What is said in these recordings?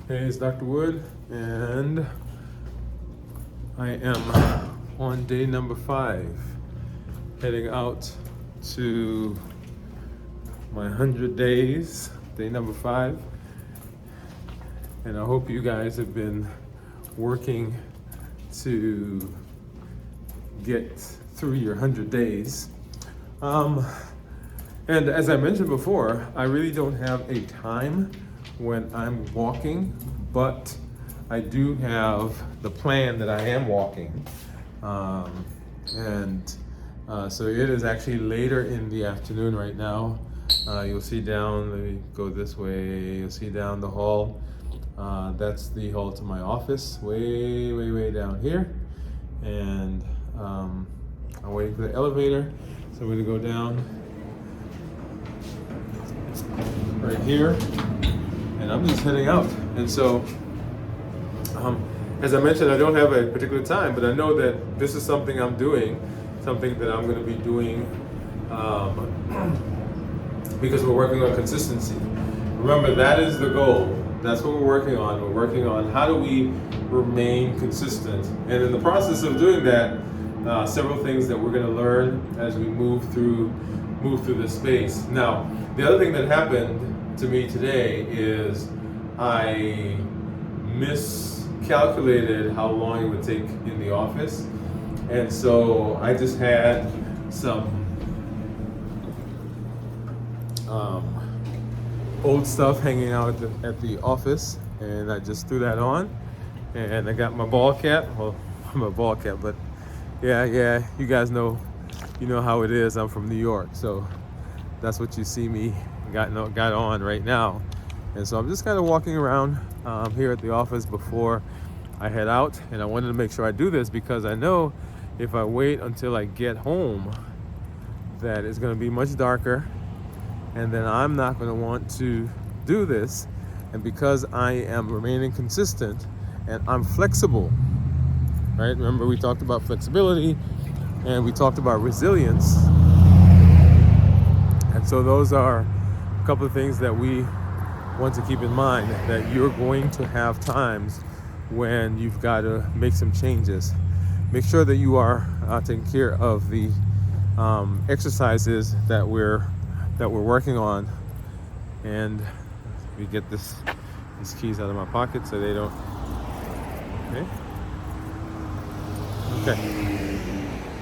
Hey, it's Dr. Woode, and I am on day number 5, heading out to my 100 days, day number 5. And I hope you guys have been working to get through your 100 days. And as I mentioned before, I really don't have a time when I'm walking, but I do have the plan that I am walking. So it is actually later in the afternoon right now. You'll see down, let me go this way, you'll see down the hall. That's the hall to my office, way down here. And I'm waiting for the elevator, so we're gonna go down right here. And I'm just heading out. And so, as I mentioned, I don't have a particular time, but I know that this is something I'm doing, something that I'm going to be doing because we're working on consistency. Remember, that is the goal. That's what we're working on. We're working on how do we remain consistent. And in the process of doing that, several things that we're going to learn as we move through this space. Now, the other thing that happened to me today is I miscalculated how long it would take in the office, and so I just had some old stuff hanging out at the office, and I just threw that on, and I got my ball cap. Well, I'm a ball cap, but yeah, you guys know, you know how it is. I'm from New York, so that's what you see me got on right now. And so I'm just kind of walking around here at the office before I head out, and I wanted to make sure I do this because I know if I wait until I get home that it's going to be much darker, and then I'm not going to want to do this. And because I am remaining consistent and I'm flexible, right? Remember, we talked about flexibility and we talked about resilience. And so those are a couple of things that we want to keep in mind, that you're going to have times when you've got to make some changes. Make sure that you are taking care of the exercises that we're working on. And we get these keys out of my pocket so they don't. Okay.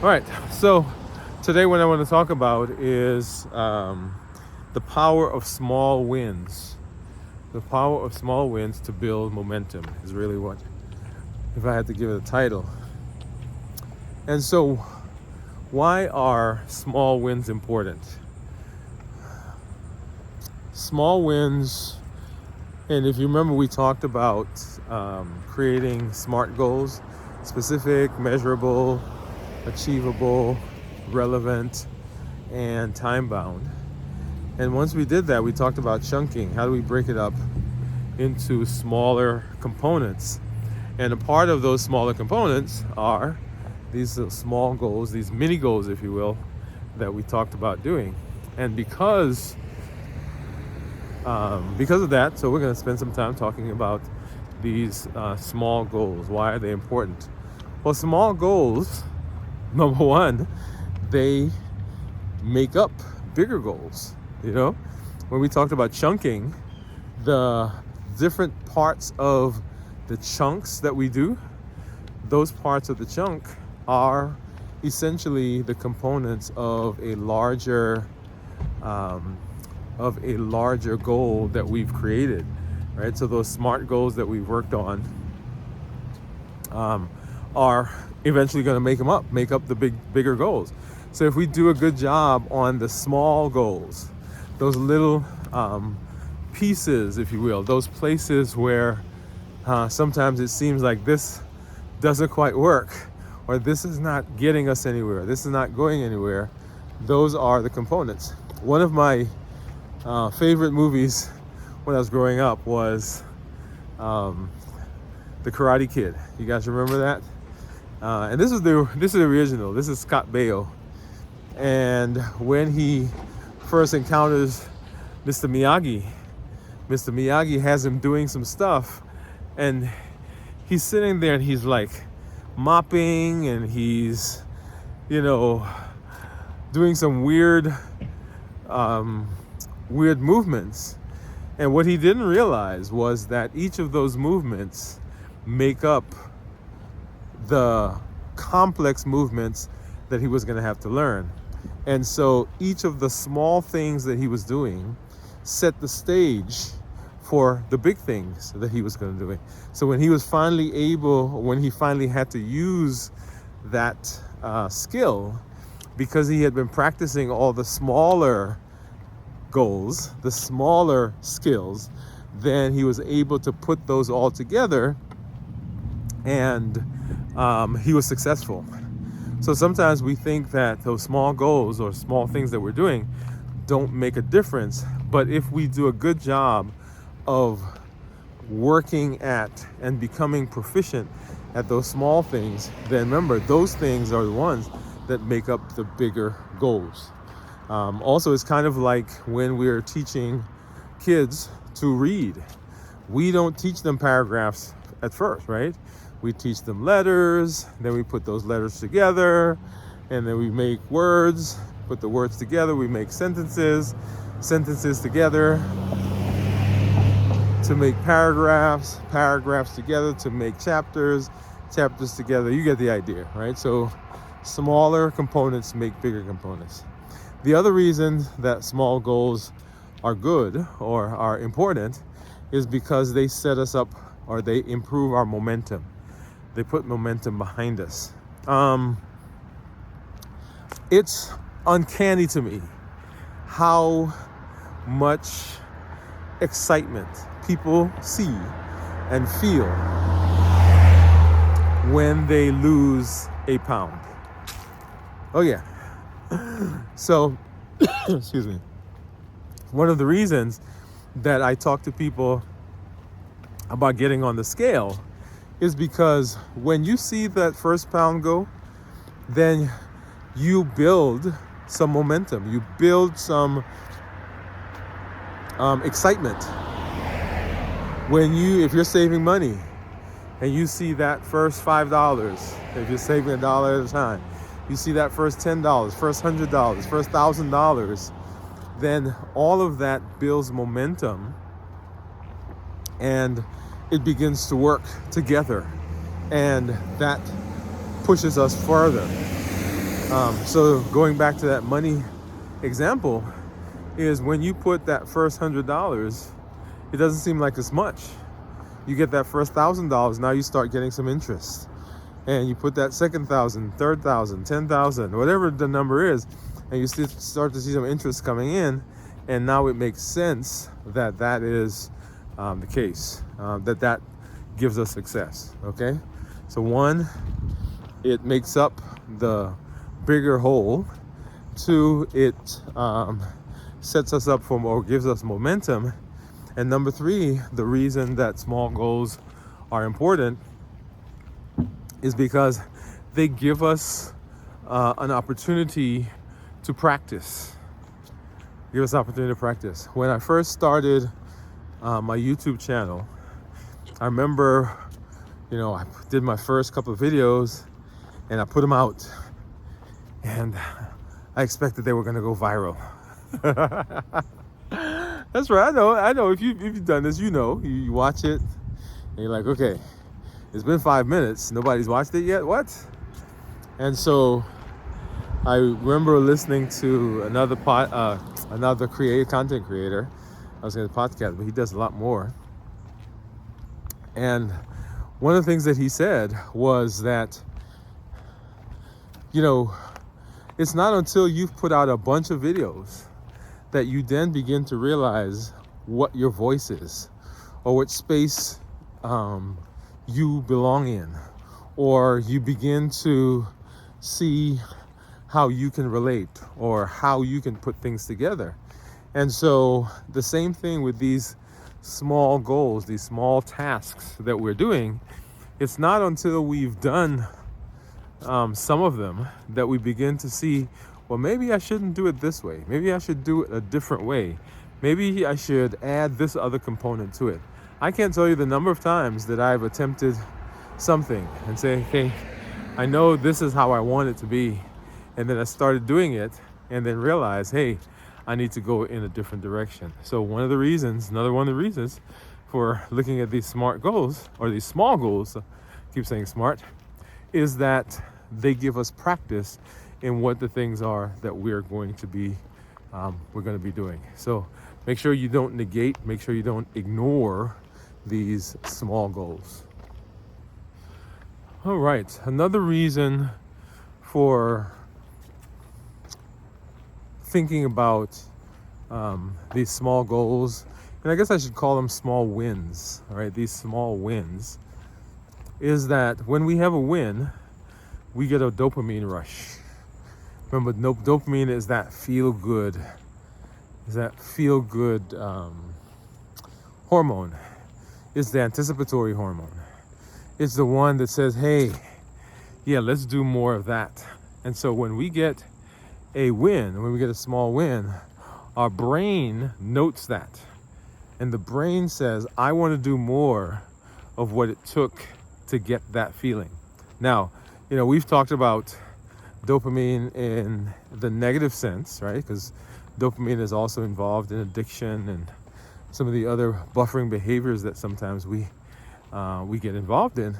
All right. So today, what I want to talk about is the power of small wins. The power of small wins to build momentum is really what, if I had to give it a title. And so, why are small wins important? Small wins, and if you remember, we talked about creating SMART goals: specific, measurable, achievable, relevant, and time-bound. And once we did that, we talked about chunking. How do we break it up into smaller components? And a part of those smaller components are these small goals, these mini goals, if you will, that we talked about doing. And because of that, so we're going to spend some time talking about these small goals. Why are they important? Well, small goals, number one, they make up bigger goals. You know, when we talked about chunking, the different parts of the chunks that we do, those parts of the chunk are essentially the components of a larger goal that we've created, right? So those SMART goals that we've worked on are eventually going to make up the bigger goals. So if we do a good job on the small goals, those little pieces, if you will, those places where sometimes it seems like this doesn't quite work, or this is not getting us anywhere, this is not going anywhere, those are the components. One of my favorite movies when I was growing up was The Karate Kid. You guys remember that? And this is the original. This is Scott Baio. And when he first encounters Mr. Miyagi has him doing some stuff And he's sitting there and he's like mopping, and he's, you know, doing some weird movements. And what he didn't realize was that each of those movements make up the complex movements that he was going to have to learn. And so each of the small things that he was doing set the stage for the big things that he was going to do. So when he finally had to use that skill, because he had been practicing all the smaller goals, the smaller skills, then he was able to put those all together, and he was successful. So sometimes we think that those small goals or small things that we're doing don't make a difference, but if we do a good job of working at and becoming proficient at those small things, then remember, those things are the ones that make up the bigger goals. Also, it's kind of like when we're teaching kids to read. We don't teach them paragraphs at first, right? We teach them letters, then we put those letters together, and then we make words, put the words together, we make sentences together to make paragraphs together to make chapters together. You get the idea, right? So smaller components make bigger components. The other reason that small goals are good or are important is because they set us up, or they improve our momentum. They put momentum behind us. It's uncanny to me how much excitement people see and feel when they lose a pound. Oh yeah. So, excuse me. One of the reasons that I talk to people about getting on the scale is because when you see that first pound go, then you build some momentum. You build some excitement. If you're saving money and you see that first $5, if you're saving $1 at a time, you see that first $10, first $100, first $1,000, then all of that builds momentum, and it begins to work together, and that pushes us further. So going back to that money example, is when you put that first $100, it doesn't seem like it's much. You get that first $1,000, now you start getting some interest. And you put that second $1,000, third $1,000, $10,000, whatever the number is, and you start to see some interest coming in, and now it makes sense that that is the case, that gives us success, okay? So one, it makes up the bigger whole. Two, it sets us up for more, gives us momentum. And number three, the reason that small goals are important is because they give us an opportunity to practice. Give us opportunity to practice. When I first started my YouTube channel, I remember, I did my first couple of videos and I put them out, and I expected they were gonna go viral. That's right. I know. If you've done this, you watch it and you're like, okay, it's been 5 minutes. Nobody's watched it yet. What? And so I remember listening to another content creator. I was going to podcast, but he does a lot more. And one of the things that he said was that, it's not until you've put out a bunch of videos that you then begin to realize what your voice is, or what space you belong in, or you begin to see how you can relate or how you can put things together. And so the same thing with these small goals, these small tasks that we're doing, it's not until we've done some of them that we begin to see, well, maybe I shouldn't do it this way. Maybe I should do it a different way. maybe I should add this other component to it. I can't tell you the number of times that I've attempted something and say, hey, I know this is how I want it to be. And then I started doing it and then realized, hey, I need to go in a different direction. So another one of the reasons for looking at these SMART goals, or these small goals, I keep saying SMART, is that they give us practice in what the things are that we're going to be doing. So make sure you don't negate, make sure you don't ignore these small goals. All right, another reason for thinking about these small goals, and I guess I should call them small wins, all right? These small wins is that when we have a win, we get a dopamine rush. Remember, dopamine is that feel good, hormone. It's the anticipatory hormone. It's the one that says, hey, yeah, let's do more of that. And so when we get a win, when we get a small win, our brain notes that. And the brain says, I want to do more of what it took to get that feeling. Now, we've talked about dopamine in the negative sense, right? Because dopamine is also involved in addiction and some of the other buffering behaviors that sometimes we get involved in.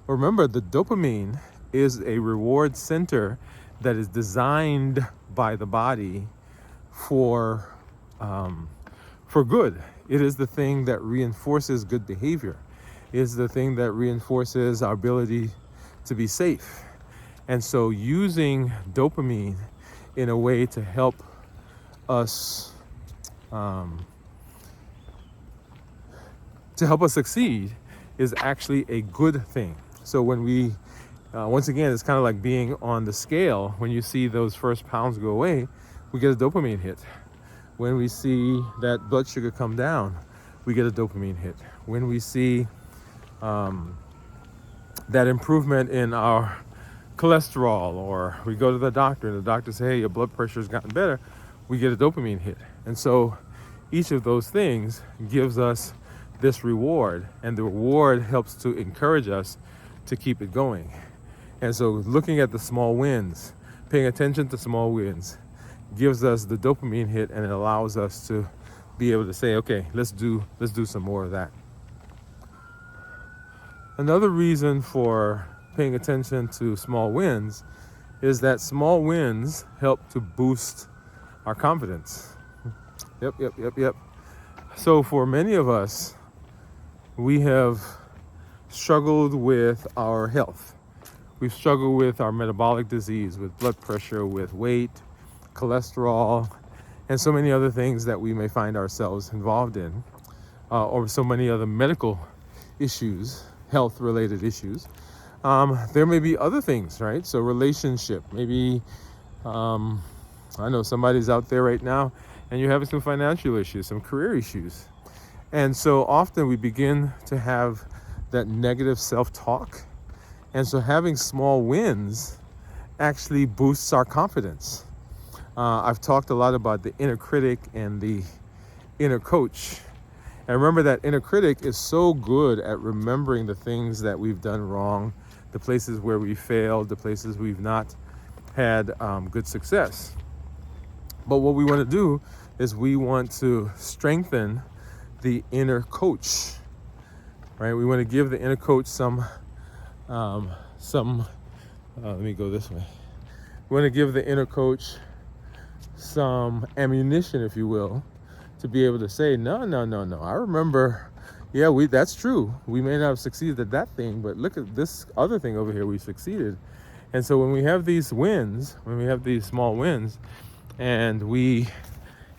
But remember, the dopamine is a reward center that is designed by the body for good. It is the thing that reinforces good behavior. It is the thing that reinforces our ability to be safe. And so using dopamine in a way to help us succeed is actually a good thing. So when we, once again, it's kind of like being on the scale. When you see those first pounds go away, we get a dopamine hit. When we see that blood sugar come down, we get a dopamine hit. When we see that improvement in our cholesterol, or we go to the doctor and the doctor says, hey, your blood pressure has gotten better, we get a dopamine hit. And so each of those things gives us this reward, and the reward helps to encourage us to keep it going. And so looking at the small wins, paying attention to small wins, gives us the dopamine hit, and it allows us to be able to say, okay, let's do some more of that. Another reason for paying attention to small wins is that small wins help to boost our confidence. Yep. So for many of us, we have struggled with our health. We've struggled with our metabolic disease, with blood pressure, with weight, cholesterol, and so many other things that we may find ourselves involved in, or so many other medical issues, health-related issues. There may be other things, right? So relationship, maybe, I know somebody's out there right now and you're having some financial issues, some career issues. And so often we begin to have that negative self-talk. And so having small wins actually boosts our confidence. I've talked a lot about the inner critic and the inner coach. And remember, that inner critic is so good at remembering the things that we've done wrong, the places where we failed, the places we've not had good success. But what we want to do is we want to strengthen the inner coach, right? We want to give the inner coach some let me go this way. We want to give the inner coach some ammunition, if you will, to be able to say, no. I remember, that's true. We may not have succeeded at that thing, but look at this other thing over here, we succeeded. And so when we have these wins, when we have these small wins, and we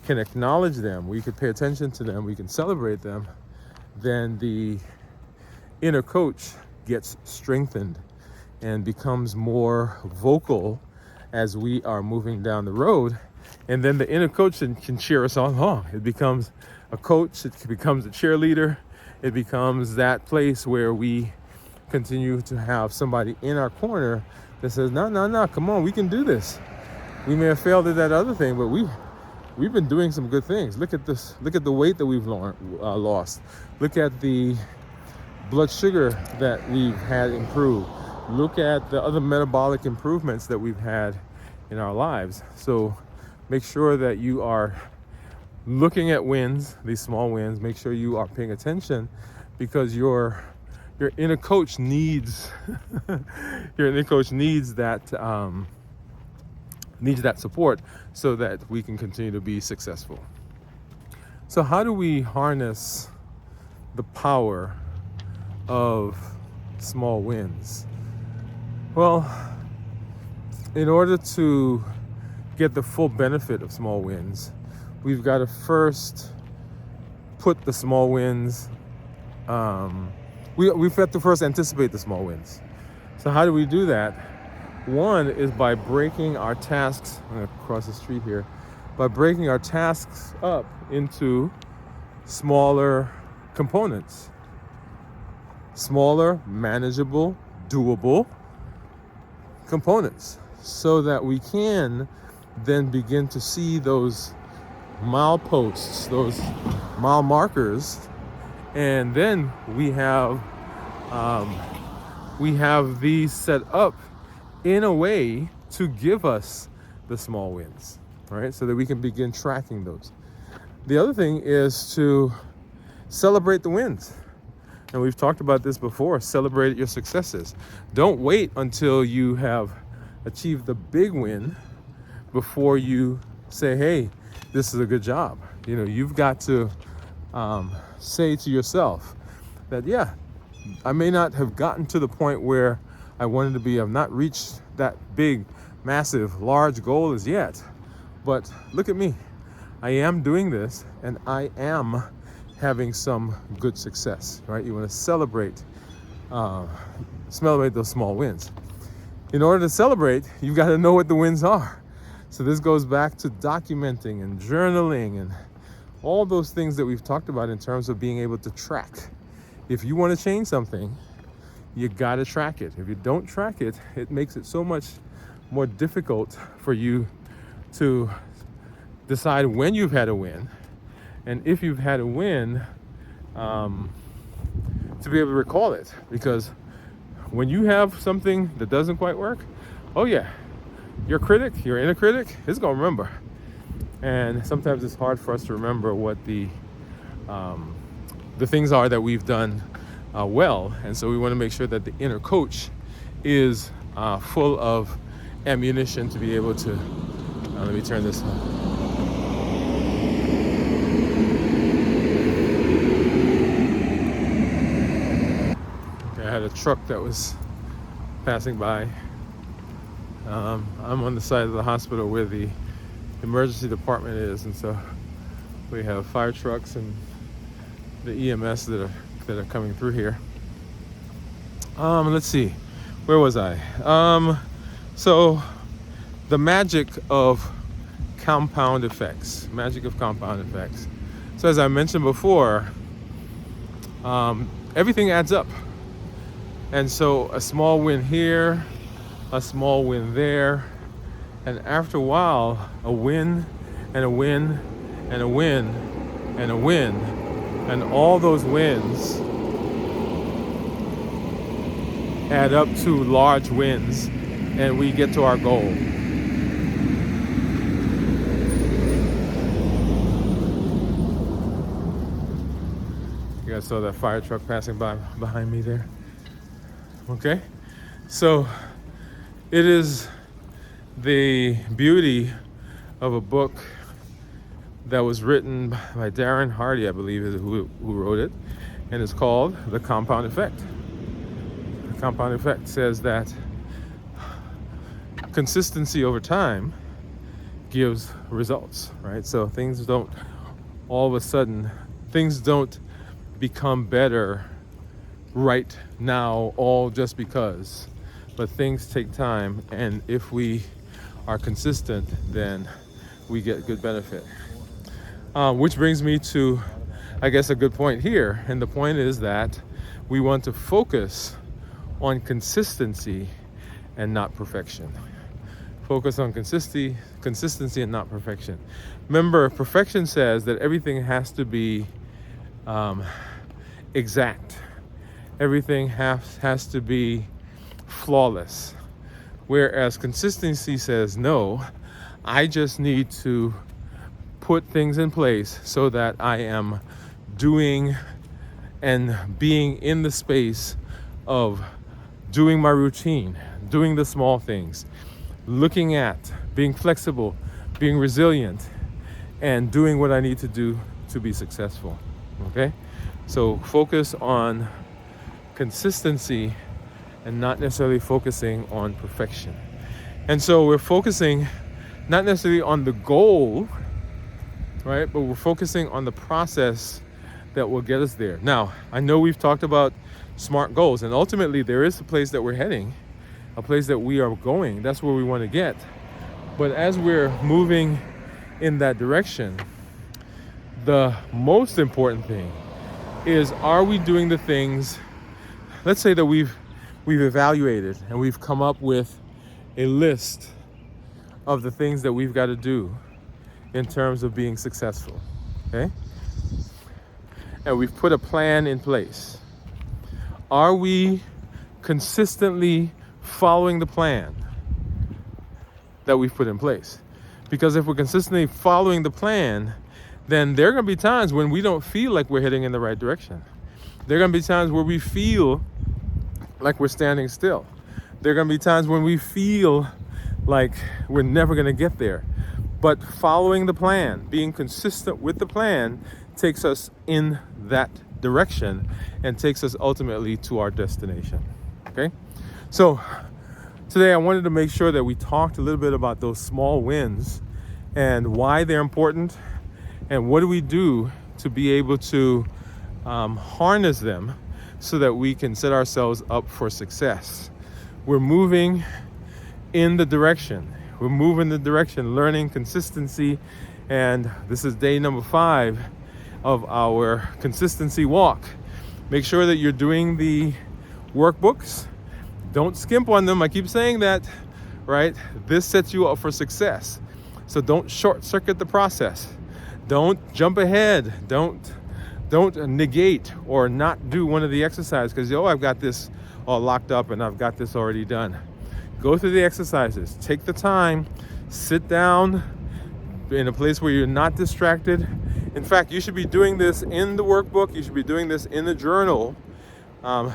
can acknowledge them, we can pay attention to them, we can celebrate them, then the inner coach gets strengthened and becomes more vocal as we are moving down the road. And then the inner coach can cheer us on along. It becomes a coach, it becomes a cheerleader, it becomes that place where we continue to have somebody in our corner that says, no, come on, we can do this. We may have failed at that other thing, but we've been doing some good things. Look at this. Look at the weight that we've lost. Look at the blood sugar that we've had improved. Look at the other metabolic improvements that we've had in our lives. So make sure that you are looking at wins, these small wins. Make sure you are paying attention, because your inner coach needs your inner coach needs that support so that we can continue to be successful. So how do we harness the power of small wins? Well, in order to get the full benefit of small wins, we've got to first put the small wins, we've got to first anticipate the small wins. So how do we do that? One is by breaking our tasks, I'm gonna cross the street here, by breaking our tasks up into smaller components. Smaller, manageable, doable components, so that we can then begin to see those mileposts, those mile markers, and then we have these set up in a way to give us the small wins, right? So that we can begin tracking those. The other thing is to celebrate the wins. And we've talked about this before. Celebrate your successes. Don't wait until you have achieved the big win before you say, hey, this is a good job. You know, you've got to say to yourself that, yeah, I may not have gotten to the point where I wanted to be. I've not reached that big, massive, large goal as yet. But look at me. I am doing this, and I am having some good success, right? You want to celebrate those small wins. In order to celebrate, you've got to know what the wins are. So this goes back to documenting and journaling and all those things that we've talked about in terms of being able to track. If you want to change something, you got to track it. If you don't track it, it makes it so much more difficult for you to decide when you've had a win, and if you've had a win, to be able to recall it. Because when you have something that doesn't quite work, oh yeah, your inner critic is gonna remember. And sometimes it's hard for us to remember what the things are that we've done well. And so we want to make sure that the inner coach is full of ammunition to be able to, let me turn this on. I had a truck that was passing by. I'm on the side of the hospital where the emergency department is, and so we have fire trucks and the EMS that are coming through here. Let's see, where was I? So the magic of compound effects. So as I mentioned before, everything adds up. And so a small win here, a small win there, and after a while, a win and a win and a win and a win, and all those wins add up to large wins, and we get to our goal. You guys saw that fire truck passing by behind me there? Okay, so it is the beauty of a book that was written by Darren Hardy, I believe is who wrote it, and it's called The Compound Effect. The Compound Effect says that consistency over time gives results, right? So things don't become better right now all just because, but things take time, and if we are consistent, then we get good benefit. Which brings me to, I guess, a good point here, and the point is that we want to focus on consistency and not perfection. Focus on consistency and not perfection. Remember, perfection says that everything has to be exact. Everything has to be flawless. Whereas consistency says, no, I just need to put things in place so that I am doing and being in the space of doing my routine, doing the small things, looking at, being flexible, being resilient, and doing what I need to do to be successful. Okay? So focus on consistency and not necessarily focusing on perfection. And so we're focusing not necessarily on the goal, right? But we're focusing on the process that will get us there. Now, I know we've talked about SMART goals, and ultimately there is a place that we're heading, a place that we are going. That's where we want to get. But as we're moving in that direction, the most important thing is, are we doing the things? Let's say that we've evaluated and we've come up with a list of the things that we've got to do in terms of being successful, okay? And we've put a plan in place. Are we consistently following the plan that we've put in place? Because if we're consistently following the plan, then there are going to be times when we don't feel like we're heading in the right direction. There are going to be times where we feel like we're standing still. There are going to be times when we feel like we're never going to get there. But following the plan, being consistent with the plan, takes us in that direction and takes us ultimately to our destination. Okay? So today I wanted to make sure that we talked a little bit about those small wins and why they're important and what do we do to be able to harness them so that we can set ourselves up for success. We're moving in the direction. We're moving the direction, learning consistency, and this is day number 5 of our consistency walk. Make sure that you're doing the workbooks. Don't skimp on them. I keep saying that, right? This sets you up for success. So don't short circuit the process. Don't jump ahead. Don't negate or not do one of the exercises because, I've got this all locked up and I've got this already done. Go through the exercises. Take the time. Sit down in a place where you're not distracted. In fact, you should be doing this in the workbook. You should be doing this in the journal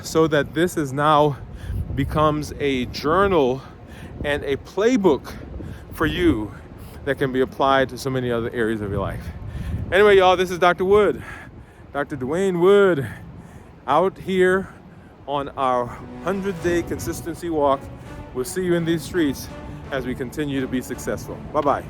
so that this is now becomes a journal and a playbook for you that can be applied to so many other areas of your life. Anyway, y'all, this is Dr. Woode. Dr. Dwain Woode out here on our 100-day consistency walk. We'll see you in these streets as we continue to be successful. Bye-bye.